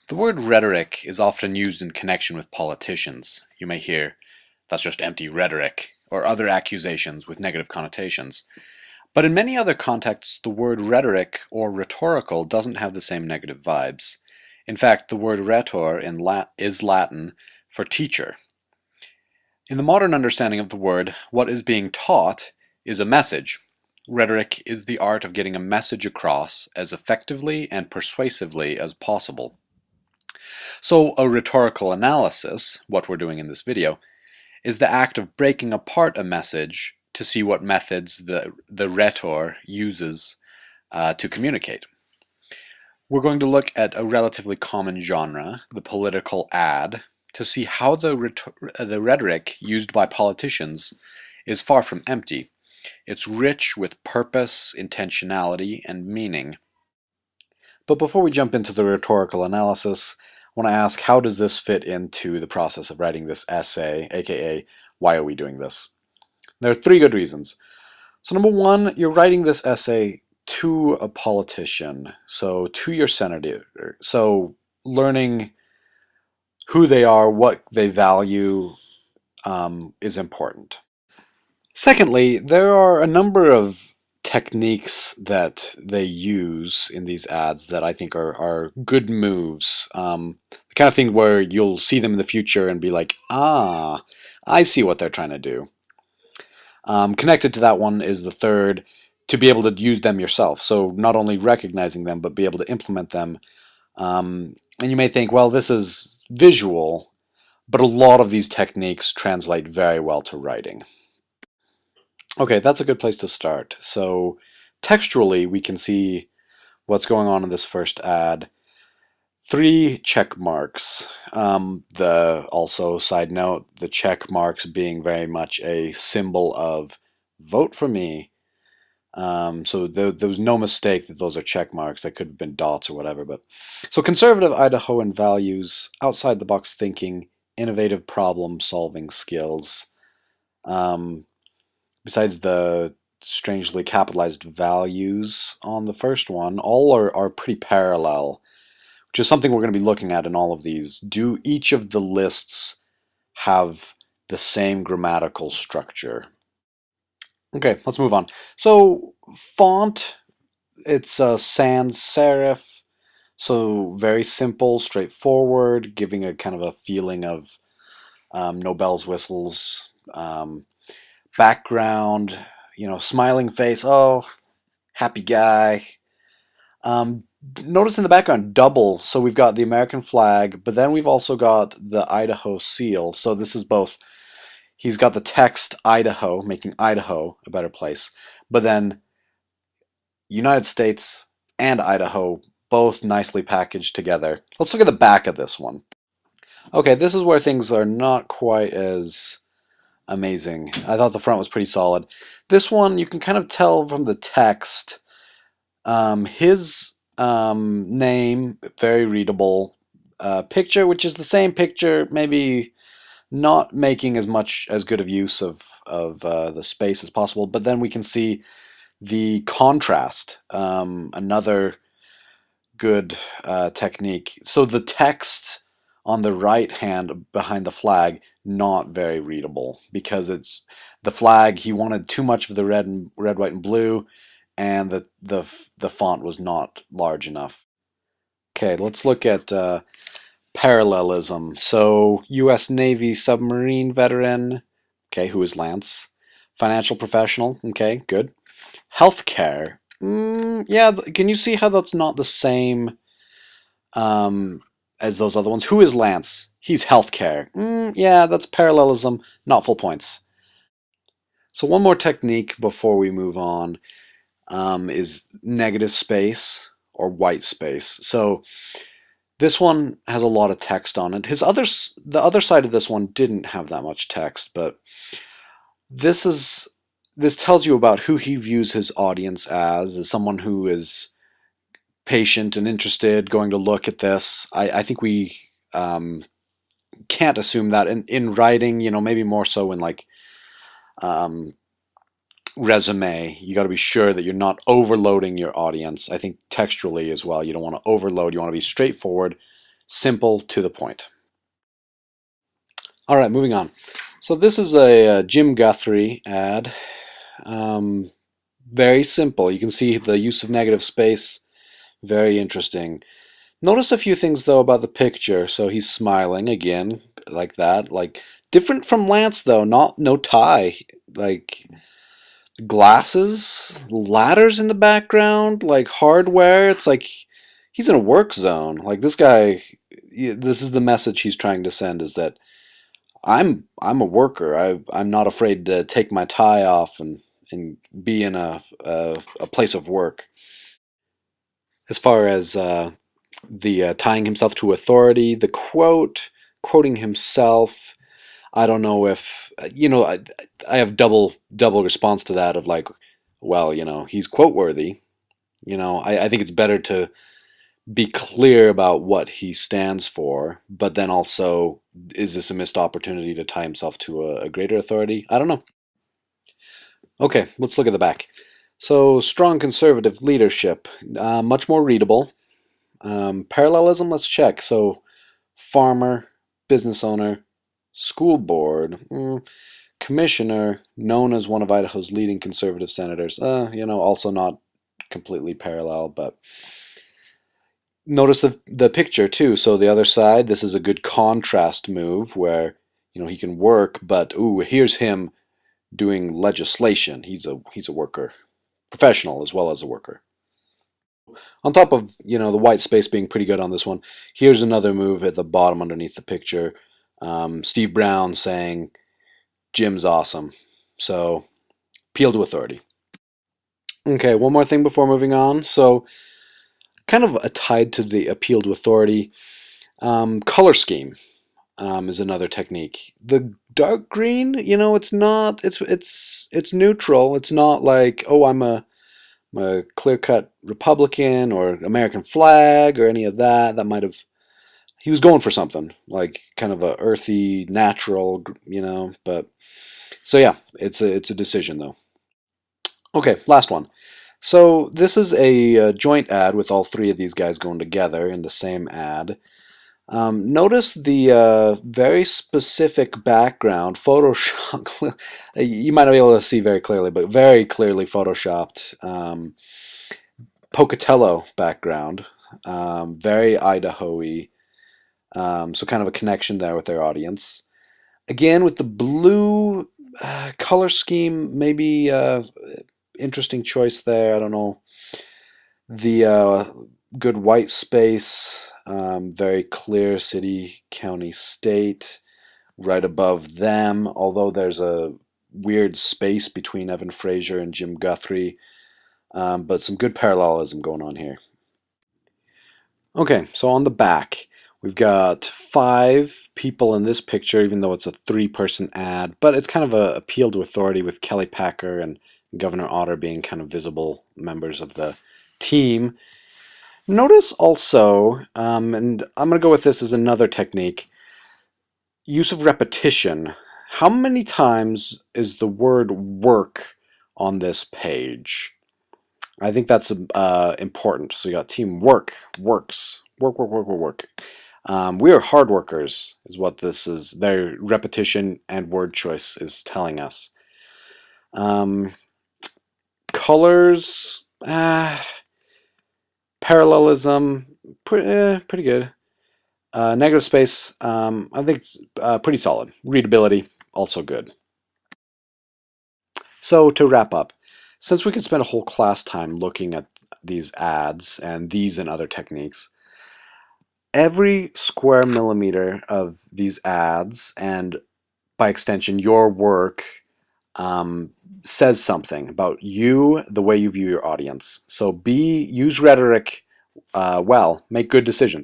The word rhetoric is often used in connection with politicians. You may hear, "That's just empty rhetoric," or other accusations with negative connotations. But in many other contexts, the word rhetoric or rhetorical doesn't have the same negative vibes. In fact, the word rhetor is Latin for teacher. In the modern understanding of the word, what is being taught is a message. Rhetoric is the art of getting a message across as effectively and persuasively as possible. So a rhetorical analysis, what we're doing in this video, is the act of breaking apart a message to see what methods the rhetor uses to communicate. We're going to look at a relatively common genre, the political ad, to see how the rhetoric used by politicians is far from empty. It's rich with purpose, intentionality, and meaning. But before we jump into the rhetorical analysis, I want to ask, how does this fit into the process of writing this essay, aka why are we doing this? There are three good reasons. So number one, you're writing this essay to a politician, so to your senator. So learning who they are, what they value, is important. Secondly, there are a number of techniques that they use in these ads that I think are good moves. The kind of thing where you'll see them in the future and be like, ah, I see what they're trying to do. Connected to that one is the third, to be able to use them yourself. So not only recognizing them, but be able to implement them. And you may think, well, this is visual, but a lot of these techniques translate very well to writing. Okay, that's a good place to start. So textually, we can see what's going on in this first ad. Three check marks. Also, side note, the check marks being very much a symbol of vote for me. So there was no mistake that those are check marks. That could have been dots or whatever. But so conservative Idahoan values, outside the box thinking, innovative problem solving skills. Um, Besides the strangely capitalized values on the first one, all are pretty parallel, which is something we're going to be looking at in all of these. Do each of the lists have the same grammatical structure? Okay, let's move on. So font, it's a sans serif, so very simple, straightforward, giving a kind of a feeling of no bells, whistles. Background, smiling face, oh, happy guy. Um, Notice in the background, double, so we've got the American flag, but then we've also got the Idaho seal. So this is both, he's got the text Idaho, making Idaho a better place, but then United States and Idaho, both nicely packaged together. Let's look at the back of this one. Okay, this is where things are not quite as amazing. I thought the front was pretty solid. This one, you can kind of tell from the text, his name, very readable. Picture, which is the same picture, maybe not making as good of use of the space as possible, but then we can see the contrast, another good technique. So the text on the right hand behind the flag, not very readable, because it's the flag, he wanted too much of the red, white, and blue, and the font was not large enough. Okay, let's look at parallelism. So U.S. Navy submarine veteran, okay, who is Lance? Financial professional, okay, good. Healthcare, yeah, can you see how that's not the same as those other ones? Who is Lance? He's healthcare. Yeah, that's parallelism, not full points. So one more technique before we move on is negative space or white space. So this one has a lot of text on it. The other side of this one didn't have that much text, but this tells you about who he views his audience as someone who is patient and interested, going to look at this. I think we can't assume that in writing, maybe more so in like um, resume, you got to be sure that you're not overloading your audience. I think textually as well, you don't want to overload. You want to be straightforward, Simple, to the point. All right, moving on. So this is a Jim Guthrie ad. Um, Very simple. You can see the use of negative space. Very interesting. Notice a few things though about the picture. So he's smiling again, like that. Like different from Lance though. Not no tie. Like glasses, ladders in the background, like hardware. It's like he's in a work zone. Like this guy. This is the message he's trying to send: is that I'm a worker. I'm not afraid to take my tie off and be in a place of work. As far as the tying himself to authority, the quoting himself. I don't know if I have double response to that of like, well, he's quote worthy. I think it's better to be clear about what he stands for, but then also, is this a missed opportunity to tie himself to a greater authority? I don't know. Okay, let's look at the back. So, strong conservative leadership, much more readable. Parallelism, let's check. So, farmer, business owner, school board, commissioner, known as one of Idaho's leading conservative senators. Also not completely parallel, but notice the picture too. So the other side, this is a good contrast move where he can work, but ooh, here's him doing legislation. He's a worker, professional as well as a worker. On top of the white space being pretty good on this one, here's another move at the bottom underneath the picture. Steve Brown saying Jim's awesome. So appeal to authority. Okay, one more thing before moving on. So kind of tied to the appeal to authority, color scheme. Is another technique. The dark green, it's not. It's neutral. It's not like, oh, I'm a clear-cut Republican or American flag or any of that. That might have. He was going for something like kind of a earthy, natural, But so yeah, it's a decision though. Okay, last one. So this is a joint ad with all three of these guys going together in the same ad. Notice the very specific background, Photoshop. You might not be able to see very clearly, but very clearly photoshopped. Pocatello background, very Idaho-y. So kind of a connection there with their audience. Again, with the blue color scheme, maybe interesting choice there. I don't know. The good white space, very clear city, county, state, right above them, although there's a weird space between Evan Fraser and Jim Guthrie, but some good parallelism going on here. Okay, so on the back, we've got 5 people in this picture, even though it's a 3-person ad, but it's kind of a appeal to authority with Kelly Packer and Governor Otter being kind of visible members of the team. Notice also, and I'm going to go with this as another technique, use of repetition. How many times is the word work on this page? I think that's important. So you got teamwork, works, work, work, work, work, work. We are hard workers, is what this is. Their repetition and word choice is telling us. Colors, parallelism, pretty good. Negative space, I think it's pretty solid. Readability, also good. So to wrap up, since we could spend a whole class time looking at these ads and these and other techniques, every square millimeter of these ads, and by extension your work, um, says something about you, the way you view your audience. So use rhetoric well, make good decisions.